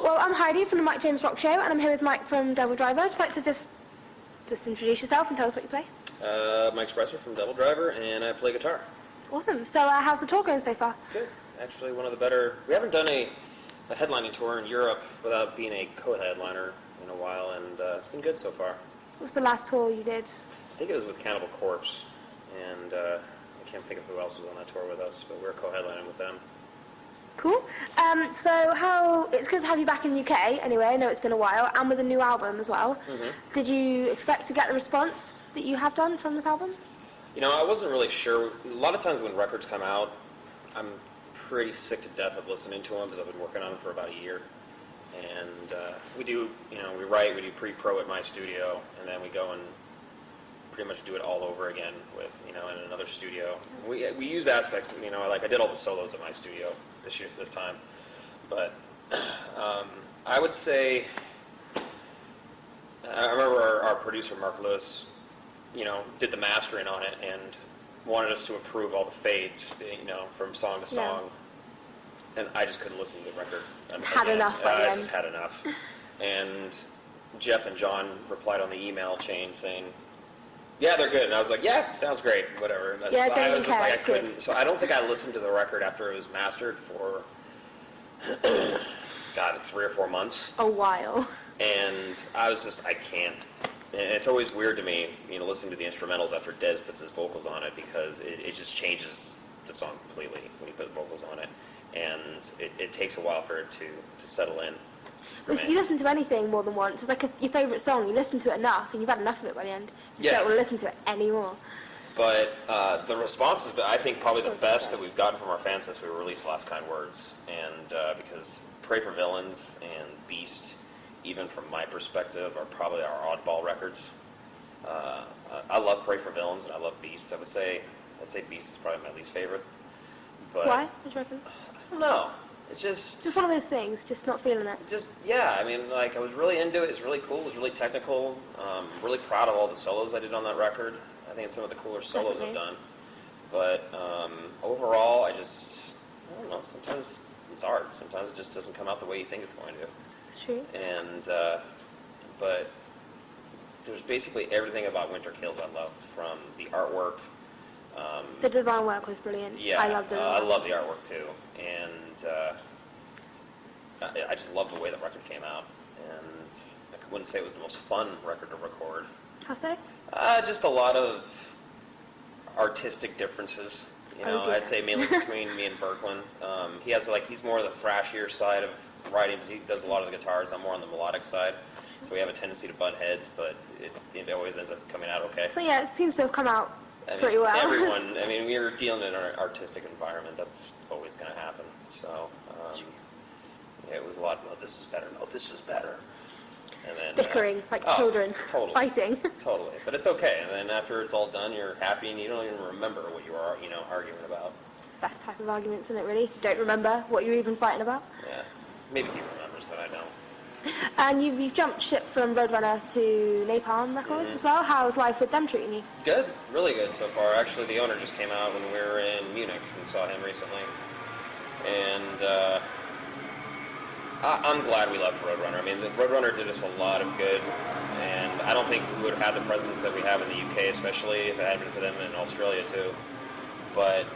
Well, I'm Heidi from the Mike James Rock Show, and I'm here with Mike from Devildriver. I'd just like to just introduce yourself and tell us what you play. Mike Spresser from Devildriver, and I play guitar. Awesome. So how's the tour going so far? Good. Actually, one of the better. We haven't done a headlining tour in Europe without being a co-headliner in a while, and it's been good so far. What's the last tour you did? I think it was with Cannibal Corpse, and I can't think of who else was on that tour with us, but we were co-headlining with them. Cool. It's good to have you back in the UK anyway. I know it's been a while, and with a new album as well. Mm-hmm. Did you expect to get the response that you have done from this album? You know, I wasn't really sure. A lot of times when records come out, I'm pretty sick to death of listening to them because I've been working on them for about a year. And we do pre-pro at my studio, and then we go and pretty much do it all over again with, in another studio. We use aspects, like I did all the solos at my studio this time. But I would say, I remember our producer, Mark Lewis, did the mastering on it and wanted us to improve all the fades, from song to song. Yeah. And I just couldn't listen to the record. Had enough by the end. I just had enough. And Jeff and John replied on the email chain saying, yeah, they're good. And I was like, yeah, sounds great, whatever. And I was just like, I couldn't. So I don't think I listened to the record after it was mastered for, 3 or 4 months. A while. And I was just, I can't. And it's always weird to me, listening to the instrumentals after Dez puts his vocals on it, because it just changes the song completely when you put vocals on it. And it takes a while for it to settle in. You listen to anything more than once. It's like your favourite song. You listen to it enough, and you've had enough of it by the end. You just don't want to listen to it anymore. But the response is, I think, probably the best that we've gotten from our fans since we released Last Kind Words. And because Pray for Villains and Beast, even from my perspective, are probably our oddball records. I love Pray for Villains and I love Beast. I'd say Beast is probably my least favorite. But why? What do you reckon? I don't know. It's just one of those things, just not feeling it. I was really into it. It's really cool. It's really technical. Really proud of all the solos I did on that record. I think it's some of the cooler solos I've done. But overall, I don't know. Sometimes it's art. Sometimes it just doesn't come out the way you think it's going to. It's true. And but there's basically everything about Winter Kills I loved, from the artwork. The design work was brilliant. Yeah, I loved it. I love the artwork too, and I just love the way the record came out. And I wouldn't say it was the most fun record to record. How so? Just a lot of artistic differences. I'd say mainly between me and Berkland. He's more the thrashier side of writing, because he does a lot of the guitars. I'm more on the melodic side, so we have a tendency to butt heads, but it always ends up coming out okay. So yeah, it seems to have come out pretty well. Everyone, we're dealing in an artistic environment. That's always going to happen. So, it was a lot of, no, this is better, no, this is better. And then bickering, children, totally, fighting. Totally, but it's okay. And then after it's all done, you're happy, and you don't even remember what you were, arguing about. It's the best type of argument, isn't it, really? You don't remember what you're even fighting about. Yeah, maybe he remembers, but I don't. And you've jumped ship from Roadrunner to Napalm Records as well. How's life with them treating you? Good, really good so far. Actually, the owner just came out when we were in Munich and saw him recently. And I'm glad we left Roadrunner. The Roadrunner did us a lot of good, and I don't think we would have had the presence that we have in the UK, especially if it hadn't been for them in Australia too. But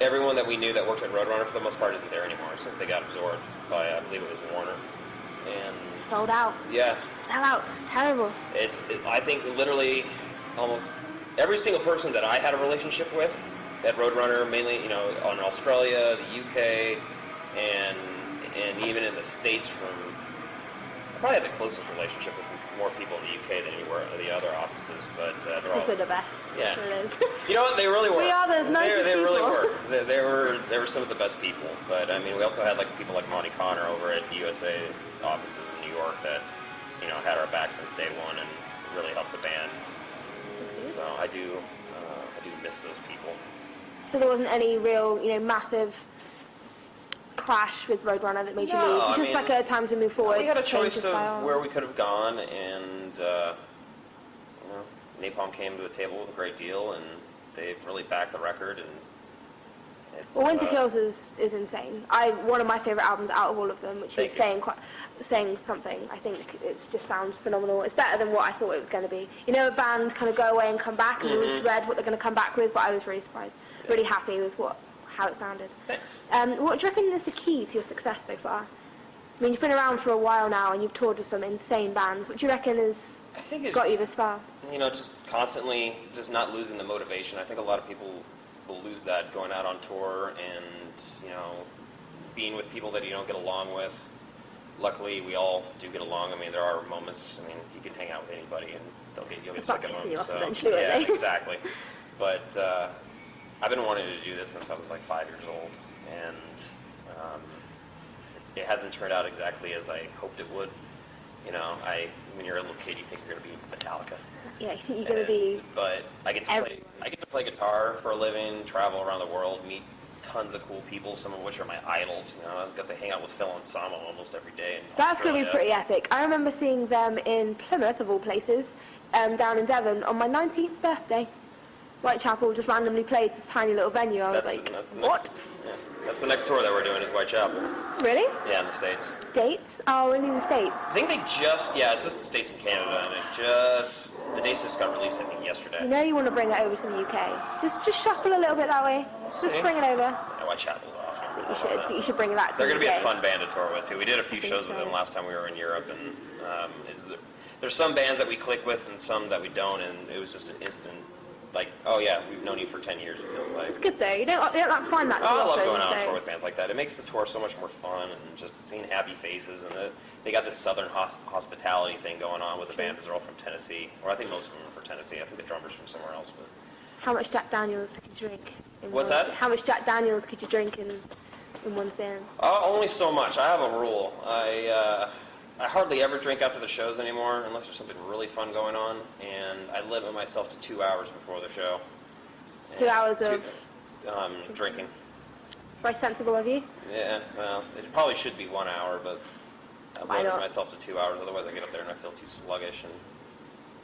everyone that we knew that worked at Roadrunner, for the most part, isn't there anymore since they got absorbed by, I believe it was Warner. And sold out. Yeah. Sellouts. Terrible. I think literally almost every single person that I had a relationship with at Roadrunner, mainly, in Australia, the UK, and even in the States, I probably had the closest relationship with more people in the UK than anywhere in the other offices, but because we're the best. Yeah. It is. You know what? They really were. We are the nicest They really people. were. They were some of the best people. But we also had people like Monty Connor over at the USA offices in New York that had our back since day one and really helped the band. So I do miss those people. So there wasn't any real massive clash with Roadrunner that made you leave? Just like a time to move forward. We had a choice of where we could have gone, and Napalm came to the table with a great deal, and they've really backed the record, and Well, Winter Kills is insane. One of my favourite albums out of all of them, which is saying something. I think it just sounds phenomenal. It's better than what I thought it was going to be. You know, a band kind of go away and come back, and you always dread what they're going to come back with. But I was really surprised, really happy with how it sounded. Thanks. What do you reckon is the key to your success so far? I mean, you've been around for a while now, and you've toured with some insane bands. What do you reckon has got you this far? You know, just constantly, just not losing the motivation. I think a lot of people will lose that going out on tour and, you know, being with people that you don't get along with. Luckily, we all do get along. I mean, there are moments, I mean, you can hang out with anybody and you'll get sick of them. So, yeah, exactly. But I've been wanting to do this since I was like 5 years old, and it hasn't turned out exactly as I hoped it would. You know, when you're a little kid, you think you're going to be Metallica. Yeah, you think you're going to be. But I get to play guitar for a living, travel around the world, meet tons of cool people, some of which are my idols. You know, I got to hang out with Phil and Samo almost every day. That's going to be pretty epic. I remember seeing them in Plymouth, of all places, down in Devon, on my 19th birthday. Whitechapel just randomly played this tiny little venue. I was like, what? That's the next tour that we're doing is Whitechapel. Really? Yeah, in the States. Dates? Oh, only in the States. I think it's just the States and Canada, and the dates just got released, I think, yesterday. You know you want to bring it over to the UK. Just shuffle a little bit that way. Just bring it over. Yeah, Whitechapel's awesome. You should bring it back to They're the going to UK. be a fun band to tour with, too. We did a few shows with them last time we were in Europe, and there's some bands that we click with and some that we don't, and it was just an instant, like, oh yeah, we've known you for 10 years, it feels like. It's good though, you don't like, find that too I love often, going out on tour with bands like that. It makes the tour so much more fun, and just seeing happy faces, and they got this southern hospitality thing going on with the band, because they're all from Tennessee, or I think most of them are from Tennessee. I think the drummer's from somewhere else. But how much Jack Daniels could you drink? What's that? How much Jack Daniels could you drink in one stand? Only so much. I have a rule. I hardly ever drink after the shows anymore, unless there's something really fun going on, and I limit myself to 2 hours before the show. 2 hours of drinking. Very sensible of you. Yeah, well, it probably should be 1 hour, but I limit myself to 2 hours. Otherwise, I get up there and I feel too sluggish, and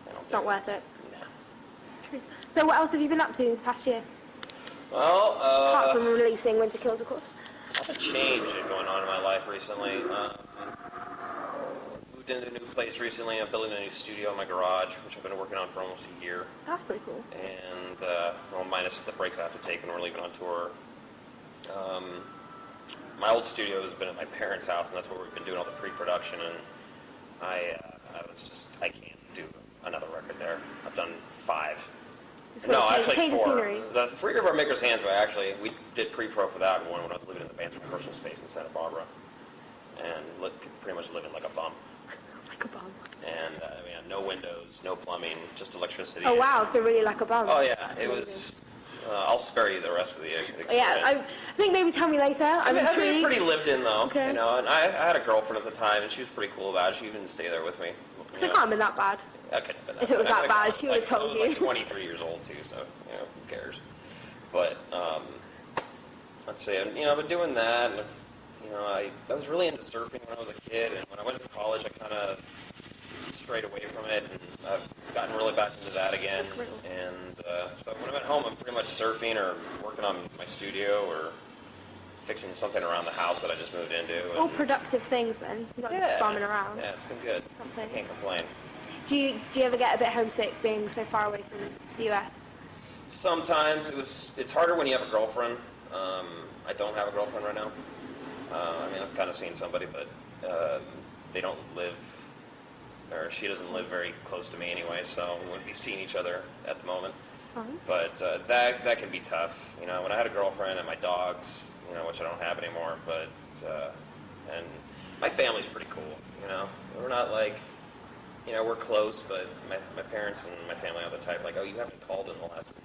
it's not worth it. No. So, what else have you been up to this past year? Well, apart from releasing Winter Kills, of course. Lots of change going on in my life recently. Moved into a new place recently. I'm building a new studio in my garage, which I've been working on for almost a year. That's pretty cool. And, well, minus the breaks I have to take when we're leaving on tour. My old studio has been at my parents' house, and that's where we've been doing all the pre-production, and I can't do another record there. I've done 5. No, actually 4. The Free River Maker's Hands, we did pre-pro for that one when I was living in the band's rehearsal space in Santa Barbara, and pretty much living like a bum. Like a bum. And no windows, no plumbing, just electricity. Oh wow, so really like a bum. Oh yeah, it was. I'll spare you the rest of the experience. Yeah, I think maybe tell me later. I mean, pretty lived in though. Okay. You know, and I had a girlfriend at the time, and she was pretty cool about it. She even stayed there with me. So it can't have been that bad. Okay, but if it was that bad, she would have told you. I was like 23 years old too, so who cares? But let's see, I've been doing that, and I was really into surfing when I was a kid, and when I went to college, I kind of strayed away from it, and I've gotten really back into that again. And so when I'm at home, I'm pretty much surfing or working on my studio or fixing something around the house that I just moved into. All productive things then. You're not just bumming around. Yeah, it's been good. I can't complain. Do you ever get a bit homesick being so far away from the US? Sometimes. It's harder when you have a girlfriend. I don't have a girlfriend right now. I've kind of seen somebody, but they don't live, or she doesn't live very close to me anyway, so we wouldn't be seeing each other at the moment. Fun. But that can be tough. When I had a girlfriend and my dogs, which I don't have anymore, but and my family's pretty cool. We're not like, we're close, but my parents and my family are the type like, oh, you haven't called in the last week.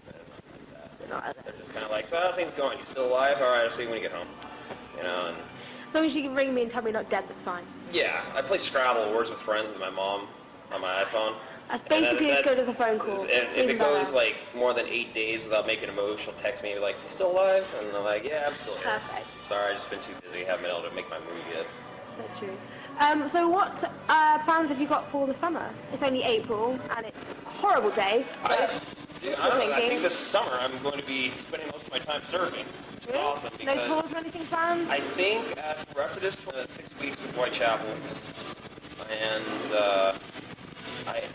They're just kind of like, so how are things going? You still alive? All right, I'll see you when you get home. And as long as you can ring me and tell me you're not dead, that's fine. Yeah, I play Scrabble, Words with Friends with my mom on my iPhone. That's basically as good as a phone call. If it goes like more than 8 days without making a move, she'll text me like, you still alive? And I'm like, yeah, I'm still here. Perfect. Sorry, I've just been too busy, haven't been able to make my move yet. That's true. So what plans have you got for the summer? It's only April, and it's a horrible day. Dude, I think this summer I'm going to be spending most of my time surfing, which is awesome. No tours or anything planned? I think after this 6 weeks with Whitechapel, and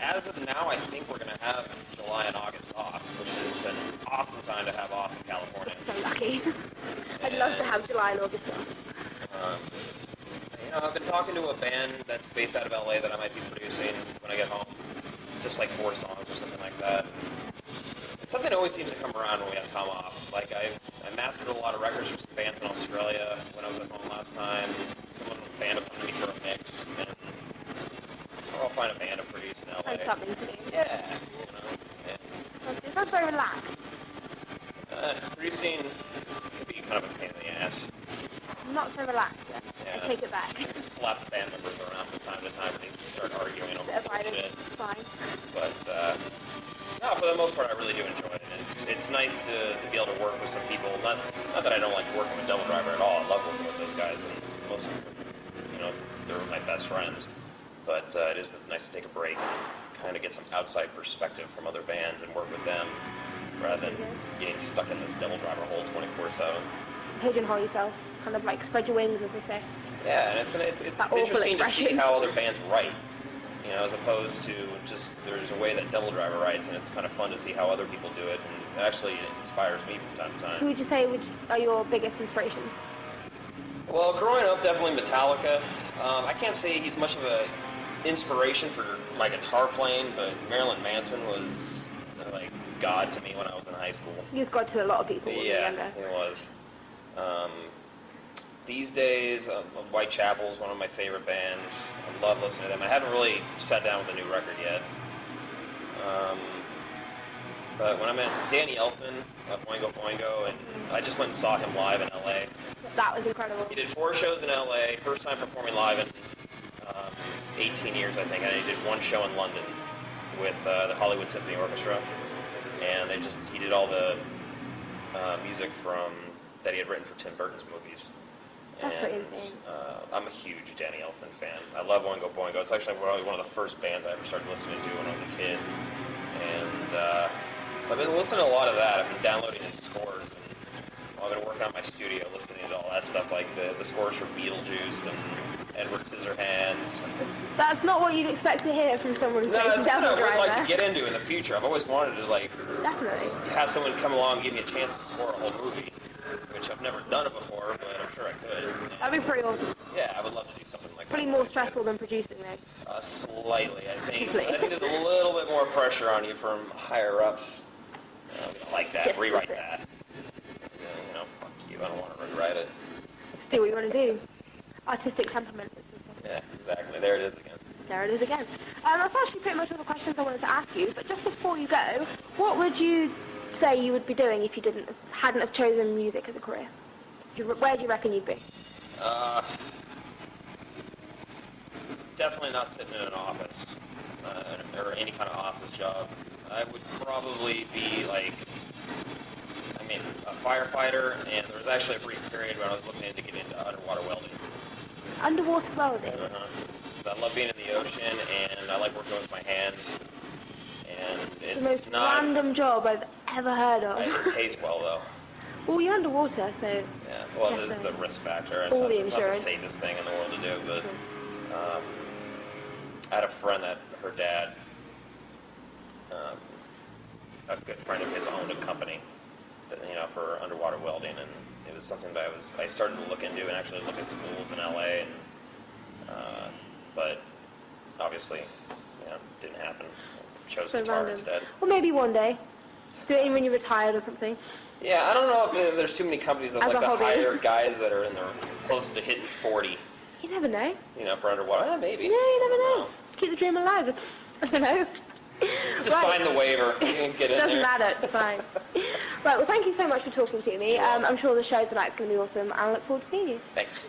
as of now, I think we're going to have July and August off, which is an awesome time to have off in California. So lucky. I'd love to have July and August off. You know, I've been talking to a band that's based out of LA that I might be producing when I get home. Just like 4 songs or something like that. Something always seems to come around when we have time off. Like I mastered a lot of records from some bands in Australia when I was at home last time. Someone from the band wanted me for a mix, and I'll find a band to produce in LA. Find something to do. Yeah, you know. Yeah. It sounds very relaxed. Producing can be kind of a pain in the ass. Not so relaxed yet. Yeah. I take it back. Slap the band members around from time to time and they start arguing over bullshit. It's fine. But no, for the most part, I really do enjoy it. It's nice to be able to work with some people. Not that I don't like working with Devildriver at all. I love working with those guys, and most of them, you know, they're my best friends. But it is nice to take a break and kind of get some outside perspective from other bands and work with them, rather than getting stuck in this Devildriver hole 24/7. Pigeonhole yourself, kind of like spread your wings, as they say. Yeah, and it's interesting to see how other bands write. You know, as opposed to just, there's a way that Devildriver writes, and it's kind of fun to see how other people do it, and actually it inspires me from time to time. Who would you say are your biggest inspirations? Well, growing up, definitely Metallica. I can't say he's much of an inspiration for my guitar playing, but Marilyn Manson was like God to me when I was in high school. He was God to a lot of people when you were younger. Yeah, he was. These days, Whitechapel is one of my favorite bands. I love listening to them. I haven't really sat down with a new record yet. But when I met Danny Elfman of Boingo Boingo, and I just went and saw him live in LA. That was incredible. He did 4 shows in LA, first time performing live in 18 years, I think. And he did 1 show in London with the Hollywood Symphony Orchestra. And he did all the music that he had written for Tim Burton's movies. That's pretty insane. I'm a huge Danny Elfman fan. I love Boingo Boingo. It's actually probably one of the first bands I ever started listening to when I was a kid. And I've been listening to a lot of that. I've been downloading his scores. And I've been working on my studio listening to all that stuff, like the scores for Beetlejuice and Edward Scissorhands. That's not what you'd expect to hear from someone who plays Devildriver. Devildriver. No, I would like to get into in the future. I've always wanted to definitely have someone come along and give me a chance to score a whole movie, which I've never done it before, but I'm sure I could. That'd be pretty awesome. Yeah, I would love to do something like that. Probably more stressful than producing, though. Slightly, I think. I think there's a little bit more pressure on you from higher ups. Like that, rewrite that. You know, fuck you, I don't want to rewrite it. Just do what you want to do. Artistic temperament. Yeah, exactly. There it is again. There it is again. That's actually pretty much all the questions I wanted to ask you, but just before you go, what would you say you would be doing if you hadn't have chosen music as a career? Where do you reckon you'd be? Definitely not sitting in an office or any kind of office job. I would probably be a firefighter, and there was actually a brief period when I was looking to get into underwater welding. Underwater welding? So I love being in the ocean, and I like working with my hands. And it's the most not random job I've ever heard of. It pays well, though. Well, you're underwater, so... Yeah, well, this is the risk factor. It's not the safest thing in the world to do, but I had a friend that her dad, a good friend of his, owned a company, for underwater welding, and it was something that I started to look into and actually look at schools in LA, and but obviously, didn't happen. Chose guitar instead. Well, maybe one day. Do it when you're retired or something. Yeah, I don't know if there's too many companies that like to hire guys that are close to hitting 40. You never know. For underwater. Maybe. Yeah, you never know. Keep the dream alive. I don't know. Just sign the waiver. You can get in there. Doesn't matter. It's fine. Right. Well, thank you so much for talking to me. I'm sure the show tonight's going to be awesome, and I look forward to seeing you. Thanks.